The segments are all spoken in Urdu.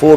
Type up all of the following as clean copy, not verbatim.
4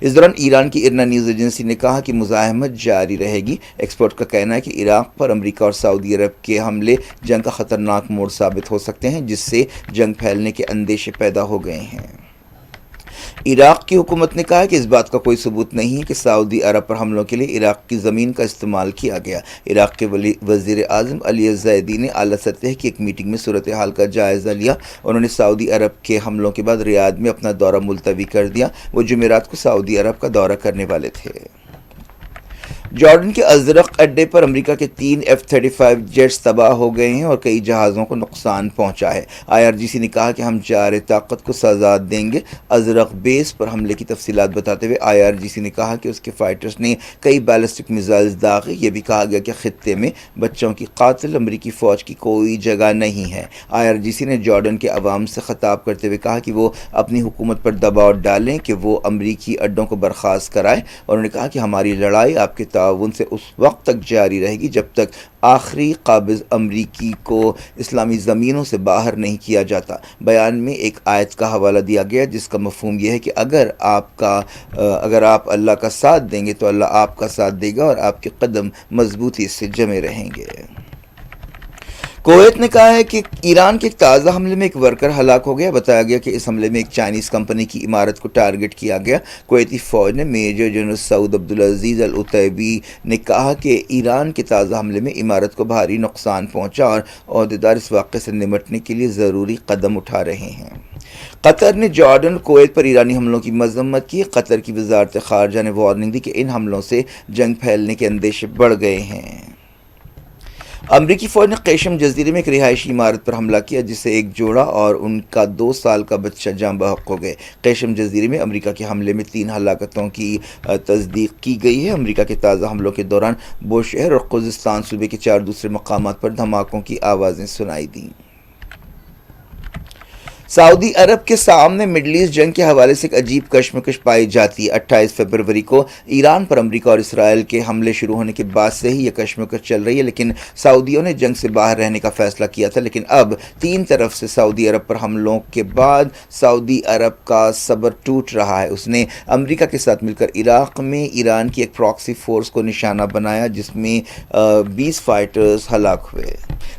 اس دوران ایران کی ارنا نیوز ایجنسی نے کہا کہ مزاحمت جاری رہے گی۔ ایکسپرٹ کا کہنا ہے کہ عراق پر امریکہ اور سعودی عرب کے حملے جنگ کا خطرناک موڑ ثابت ہو سکتے ہیں، جس سے جنگ پھیلنے کے اندیشے پیدا ہو گئے ہیں۔ عراق کی حکومت نے کہا کہ اس بات کا کوئی ثبوت نہیں ہے کہ سعودی عرب پر حملوں کے لیے عراق کی زمین کا استعمال کیا گیا۔ عراق کے وزیر اعظم علی الزیدی نے اعلیٰ سطح کی ایک میٹنگ میں صورتحال کا جائزہ لیا۔ انہوں نے سعودی عرب کے حملوں کے بعد ریاض میں اپنا دورہ ملتوی کر دیا۔ وہ جمعرات کو سعودی عرب کا دورہ کرنے والے تھے۔ جارڈن کے ازرق اڈے پر امریکہ کے 3 F-35 جیٹس تباہ ہو گئے ہیں اور کئی جہازوں کو نقصان پہنچا ہے۔ IRGC نے کہا کہ ہم جارِ طاقت کو سزا دیں گے۔ ازرق بیس پر حملے کی تفصیلات بتاتے ہوئے IRGC نے کہا کہ اس کے فائٹرز نے کئی بیلسٹک میزائلز داغے۔ یہ بھی کہا گیا کہ خطے میں بچوں کی قاتل امریکی فوج کی کوئی جگہ نہیں ہے۔ IRGC نے جارڈن کے عوام سے خطاب کرتے ہوئے کہا کہ وہ اپنی حکومت پر دباؤ ڈالیں کہ وہ امریکی اڈوں کو برخاست کرائے۔ انہوں نے کہا کہ ہماری لڑائی آپ کے تعاون سے اس وقت تک جاری رہے گی جب تک آخری قابض امریکی کو اسلامی زمینوں سے باہر نہیں کیا جاتا۔ بیان میں ایک آیت کا حوالہ دیا گیا جس کا مفہوم یہ ہے کہ اگر آپ اللہ کا ساتھ دیں گے تو اللہ آپ کا ساتھ دے گا اور آپ کے قدم مضبوطی سے جمے رہیں گے۔ کویت نے کہا ہے کہ ایران کے ایک تازہ حملے میں ایک ورکر ہلاک ہو گیا۔ بتایا گیا کہ اس حملے میں ایک چائنیز کمپنی کی عمارت کو ٹارگٹ کیا گیا۔ کویتی فوج نے میجر جنرل سعود عبدالعزیز العتیبی نے کہا کہ ایران کے تازہ حملے میں عمارت کو بھاری نقصان پہنچا اور عہدیدار اس واقعے سے نمٹنے کے لیے ضروری قدم اٹھا رہے ہیں۔ قطر نے جارڈن اور کویت پر ایرانی حملوں کی مذمت کی۔ قطر کی وزارت خارجہ نے وارننگ دی کہ ان حملوں سے جنگ پھیلنے کے اندیشے بڑھ گئے ہیں۔ امریکی فوج نے قیشم جزیرے میں ایک رہائشی عمارت پر حملہ کیا جس سے ایک جوڑا اور ان کا 2 سال کا بچہ جاں بحق ہو گئے۔ قیشم جزیرے میں امریکہ کے حملے میں 3 ہلاکتوں کی تصدیق کی گئی ہے۔ امریکہ کے تازہ حملوں کے دوران بوشہر اور خوزستان صوبے کے 4 دوسرے مقامات پر دھماکوں کی آوازیں سنائی دیں۔ سعودی عرب کے سامنے مڈل ایسٹ جنگ کے حوالے سے ایک عجیب کشمکش پائی جاتی ہے۔ 28 فروری کو ایران پر امریکہ اور اسرائیل کے حملے شروع ہونے کے بعد سے ہی یہ کشمکش چل رہی ہے، لیکن سعودیوں نے جنگ سے باہر رہنے کا فیصلہ کیا تھا۔ لیکن اب 3 طرف سے سعودی عرب پر حملوں کے بعد سعودی عرب کا صبر ٹوٹ رہا ہے۔ اس نے امریکہ کے ساتھ مل کر عراق میں ایران کی ایک پراکسی فورس کو نشانہ بنایا جس میں 20 فائٹرز ہلاک ہوئے۔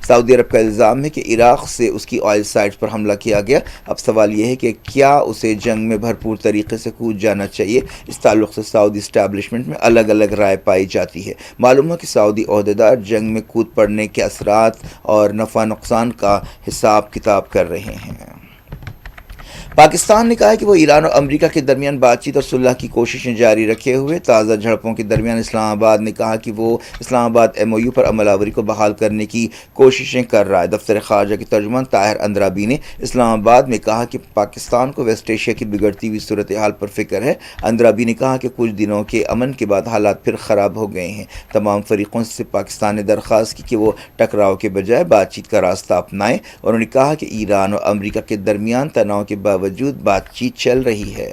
سعودی عرب کا الزام ہے کہ عراق سے اس کی آئل سائٹس پر حملہ کیا گیا۔ اب سوال یہ ہے کہ کیا اسے جنگ میں بھرپور طریقے سے کود جانا چاہیے؟ اس تعلق سے سعودی اسٹیبلشمنٹ میں الگ الگ رائے پائی جاتی ہے۔ معلوم ہے کہ سعودی عہدیدار جنگ میں کود پڑنے کے اثرات اور نفع نقصان کا حساب کتاب کر رہے ہیں۔ پاکستان نے کہا ہے کہ وہ ایران اور امریکہ کے درمیان بات چیت اور صلح کی کوششیں جاری رکھے ہوئے تازہ جھڑپوں کے درمیان اسلام آباد نے کہا کہ وہ اسلام آباد MOU پر عمل آوری کو بحال کرنے کی کوششیں کر رہا ہے۔ دفتر خارجہ کے ترجمان طاہر اندرابی نے اسلام آباد میں کہا کہ پاکستان کو ویسٹ ایشیا کی بگڑتی ہوئی صورتحال پر فکر ہے۔ اندرابی نے کہا کہ کچھ دنوں کے امن کے بعد حالات پھر خراب ہو گئے ہیں۔ تمام فریقوں سے پاکستان نے درخواست کی کہ وہ ٹکراؤ کے بجائے بات چیت کا راستہ اپنائیں۔ انہوں نے کہا کہ ایران اور امریکہ کے درمیان تناؤ کے باوجود بات چیت چل رہی ہے۔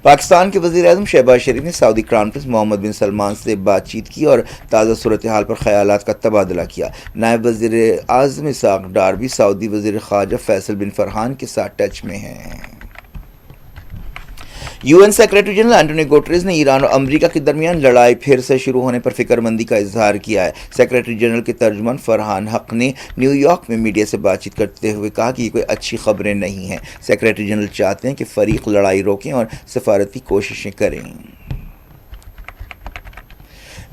پاکستان کے وزیر اعظم شہباز شریف نے سعودی کراؤن پرنس محمد بن سلمان سے بات چیت کی اور تازہ صورتحال پر خیالات کا تبادلہ کیا۔ نائب وزیر اعظم اسحاق ڈار بھی سعودی وزیر خارجہ فیصل بن فرحان کے ساتھ ٹچ میں ہیں۔ UN سیکریٹری جنرل اینٹونی گوٹریز نے ایران اور امریکہ کے درمیان لڑائی پھر سے شروع ہونے پر فکر مندی کا اظہار کیا ہے۔ سیکریٹری جنرل کے ترجمان فرحان حق نے نیو یارک میں میڈیا سے بات چیت کرتے ہوئے کہا کہ یہ کوئی اچھی خبریں نہیں ہیں۔ سیکریٹری جنرل چاہتے ہیں کہ فریق لڑائی روکیں اور سفارتی کوششیں کریں۔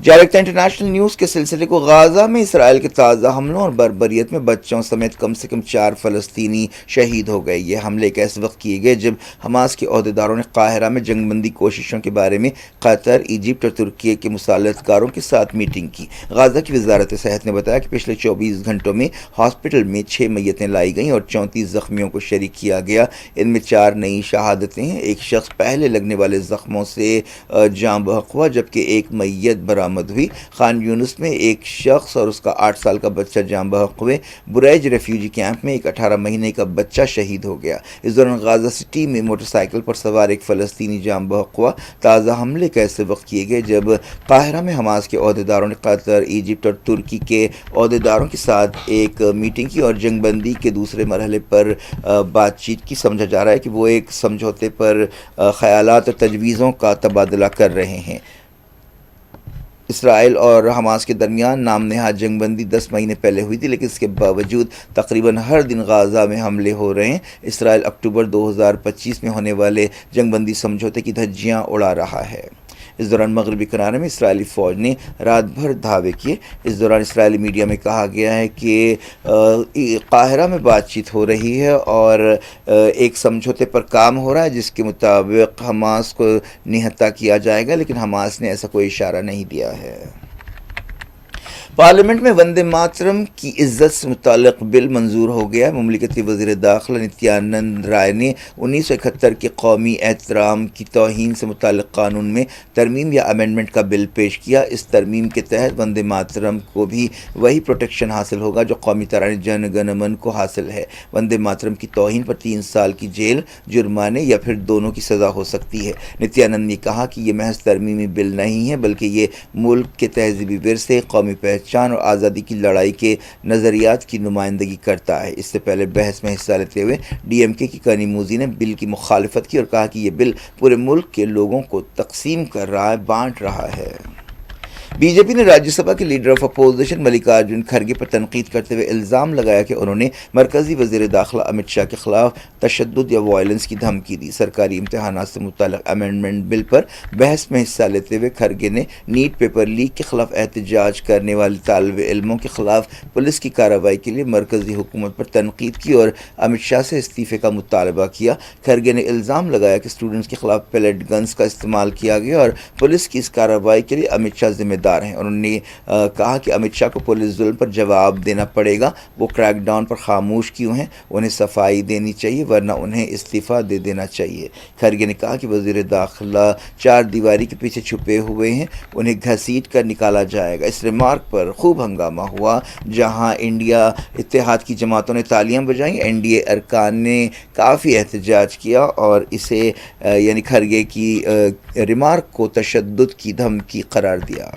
جارکتا انٹرنیشنل نیوز کے سلسلے کو غازہ میں اسرائیل کے تازہ حملوں اور بربریت میں بچوں سمیت کم سے کم 4 فلسطینی شہید ہو گئے۔ یہ حملے ایک ایسے وقت کیے گئے جب حماس کے عہدیداروں نے قاہرہ میں جنگ بندی کوششوں کے بارے میں قطر، ایجپٹ اور ترکی کے مصالحت کاروں کے ساتھ میٹنگ کی۔ غازہ کی وزارت صحت نے بتایا کہ پچھلے 24 گھنٹوں میں ہاسپٹل میں 6 میتیں لائی گئیں اور 34 زخمیوں کو شریک کیا گیا۔ ان میں 4 نئی شہادتیں ہیں۔ ایک شخص پہلے لگنے والے زخموں سے جاں بحق ہوا جبکہ ایک میت برآمد برآمد ہوئی۔ خان یونس میں ایک شخص اور اس کا 8 سال کا بچہ جاں بحق ہوئے۔ بریج ریفیوجی کیمپ میں ایک 18 مہینے کا بچہ شہید ہو گیا۔ اس دوران غازہ سٹی میں موٹر سائیکل پر سوار ایک فلسطینی جاں بحق ہوا۔ تازہ حملے ایسے وقت کیے گئے جب قاہرہ میں حماس کے عہدیداروں نے قطر، ایجپٹ اور ترکی کے عہدیداروں کے ساتھ ایک میٹنگ کی اور جنگ بندی کے دوسرے مرحلے پر بات چیت کی۔ سمجھا جا رہا ہے کہ وہ ایک سمجھوتے پر خیالات اور تجویزوں کا تبادلہ کر رہے ہیں۔ اسرائیل اور حماس کے درمیان نام نہاد جنگ بندی 10 مہینے پہلے ہوئی تھی، لیکن اس کے باوجود تقریباً ہر دن غازہ میں حملے ہو رہے ہیں۔ اسرائیل اکتوبر 2025 میں ہونے والے جنگ بندی سمجھوتے کی دھجیاں اڑا رہا ہے۔ اس دوران مغربی کنارے میں اسرائیلی فوج نے رات بھر دھاوے کیے۔ اس دوران اسرائیلی میڈیا میں کہا گیا ہے کہ قاہرہ میں بات چیت ہو رہی ہے اور ایک سمجھوتے پر کام ہو رہا ہے جس کے مطابق حماس کو نہتہ کیا جائے گا، لیکن حماس نے ایسا کوئی اشارہ نہیں دیا ہے۔ پارلیمنٹ میں وندے ماترم کی عزت سے متعلق بل منظور ہو گیا ہے۔ مملکتی وزیر داخلہ نتیانند رائے نے 1971 کے قومی احترام کی توہین سے متعلق قانون میں ترمیم یا امینڈمنٹ کا بل پیش کیا۔ اس ترمیم کے تحت وندے ماترم کو بھی وہی پروٹیکشن حاصل ہوگا جو قومی ترانے جن گن من کو حاصل ہے۔ وندے ماترم کی توہین پر 3 سال کی جیل، جرمانے یا پھر دونوں کی سزا ہو سکتی ہے۔ نتیانند نے کہا کہ یہ محض ترمیمی بل نہیں ہے بلکہ یہ ملک کے تہذیبی ورثے، قومی پہچان اور آزادی کی لڑائی کے نظریات کی نمائندگی کرتا ہے۔ اس سے پہلے بحث میں حصہ لیتے ہوئے ڈی ایم کے کی کنیموزی نے بل کی مخالفت کی اور کہا کہ یہ بل پورے ملک کے لوگوں کو تقسیم کر رہا ہے، بانٹ رہا ہے۔ بی جے پی نے راجیہ سبھا کے لیڈر آف اپوزیشن ملکارجن کھڑگے پر تنقید کرتے ہوئے الزام لگایا کہ انہوں نے مرکزی وزیر داخلہ امت شاہ کے خلاف تشدد یا وائلنس کی دھمکی دی۔ سرکاری امتحانات سے متعلق امینڈمنٹ بل پر بحث میں حصہ لیتے ہوئے کھڑگے نے نیٹ پیپر لیک کے خلاف احتجاج کرنے والے طالب علموں کے خلاف پولیس کی کارروائی کے لیے مرکزی حکومت پر تنقید کی اور امت شاہ سے استعفے کا مطالبہ کیا۔ کھڑگے نے الزام لگایا کہ اسٹوڈنٹس کے خلاف پیلیٹ گنز کا استعمال کیا گیا اور پولیس کی اس کارروائی کے لیے امت شاہ ذمہ دار ہیں۔ انہوں نے کہا کہ امت شاہ کو پولیس ظلم پر جواب دینا پڑے گا۔ وہ کریک ڈاؤن پر خاموش کیوں ہیں؟ انہیں صفائی دینی چاہیے ورنہ انہیں استعفیٰ دے دینا چاہیے۔ کھڑگے نے کہا کہ وزیر داخلہ 4 دیواری کے پیچھے چھپے ہوئے ہیں، انہیں گھسیٹ کر نکالا جائے گا۔ اس ریمارک پر خوب ہنگامہ ہوا۔ جہاں انڈیا اتحاد کی جماعتوں نے تالیاں بجائیں، این ڈی اے ارکان نے کافی احتجاج کیا اور اسے یعنی کھڑگے کی ریمارک کو تشدد کی دھمکی قرار دیا۔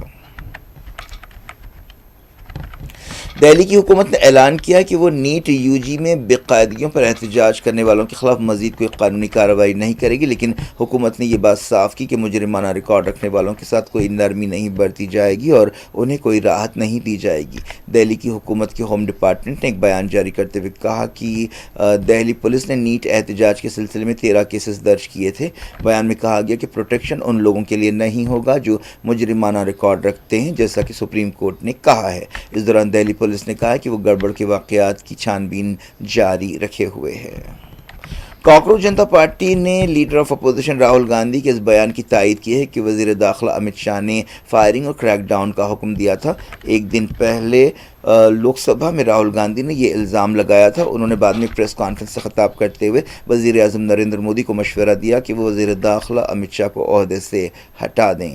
دہلی کی حکومت نے اعلان کیا کہ وہ نیٹ یو جی میں بے قاعدگیوں پر احتجاج کرنے والوں کے خلاف مزید کوئی قانونی کارروائی نہیں کرے گی، لیکن حکومت نے یہ بات صاف کی کہ مجرمانہ ریکارڈ رکھنے والوں کے ساتھ کوئی نرمی نہیں برتی جائے گی اور انہیں کوئی راحت نہیں دی جائے گی۔ دہلی کی حکومت کے ہوم ڈپارٹمنٹ نے ایک بیان جاری کرتے ہوئے کہا کہ دہلی پولیس نے نیٹ احتجاج کے سلسلے میں 13 کیسز درج کیے تھے۔ بیان میں کہا گیا کہ پروٹیکشن ان لوگوں کے لیے نہیں ہوگا جو مجرمانہ ریکارڈ رکھتے ہیں، جیسا کہ سپریم کورٹ نے کہا ہے۔ اس دوران دہلی پولیس نے کہا کہ وہ گڑبڑ کے واقعات کی چھان بین جاری رکھے ہوئے ہے۔ کاکروچ جنتا پارٹی نے leader of opposition Rahul Gandhi کے اس بیان کی تائید کی ہے کہ وزیر داخلہ امت شاہ نے فائرنگ اور کریک ڈاؤن کا حکم دیا تھا۔ ایک دن پہلے لوک سبھا میں راہل گاندھی نے یہ الزام لگایا تھا۔ انہوں نے بعد میں پریس کانفرنس سے خطاب کرتے ہوئے وزیر اعظم نریندر مودی کو مشورہ دیا کہ وہ وزیر داخلہ امت شاہ کو عہدے سے ہٹا دیں۔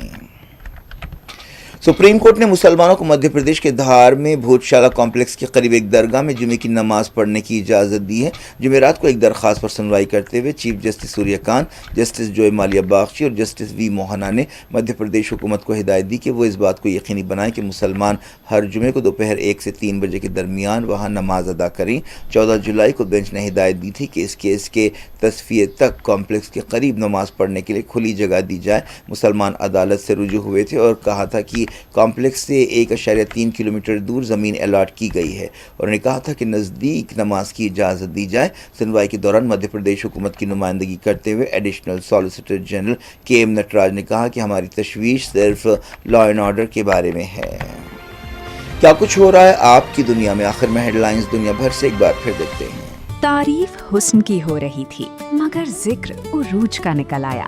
سپریم کورٹ نے مسلمانوں کو مدھیہ پردیش کے دھار میں بھوت شالہ کمپلیکس کے قریب ایک درگاہ میں جمعے کی نماز پڑھنے کی اجازت دی ہے۔ جمعرات کو ایک درخواست پر سنوائی کرتے ہوئے چیف جسٹس سوریہ کانت، جسٹس جوئے مالیہ باغچی اور جسٹس وی موہنا نے مدھیہ پردیش حکومت کو ہدایت دی کہ وہ اس بات کو یقینی بنائے کہ مسلمان ہر جمعے کو دوپہر 1 سے 3 بجے کے درمیان وہاں نماز ادا کریں۔ 14 جولائی کو بینچ نے ہدایت دی تھی کہ اس کیس کے تصفیے تک کمپلیکس کے قریب نماز پڑھنے کے لیے کھلی جگہ دی جائے۔ مسلمان عدالت سے رجوع ہوئے تھے اور کہا تھا کہ کمپلیکس سے 1.3 کلومیٹر دور زمین الاٹ کی گئی ہے اور انہوں نے کہا تھا کہ نزدیک نماز کی اجازت دی جائے۔ سنوائی کے دوران مدھیہ پردیش حکومت کی نمائندگی کرتے ہوئے ایڈیشنل سالیسیٹر جنرل کے ایم نٹراج نے کہا کہ ہماری تشویش صرف لا اینڈ آرڈر کے بارے میں ہے۔ کیا کچھ ہو رہا ہے آپ کی دنیا میں؟ آخر میں ہیڈ لائنز دنیا بھر سے ایک بار پھر دیکھتے ہیں۔ تعریف حسن کی ہو رہی تھی مگر ذکر عروج کا نکل آیا۔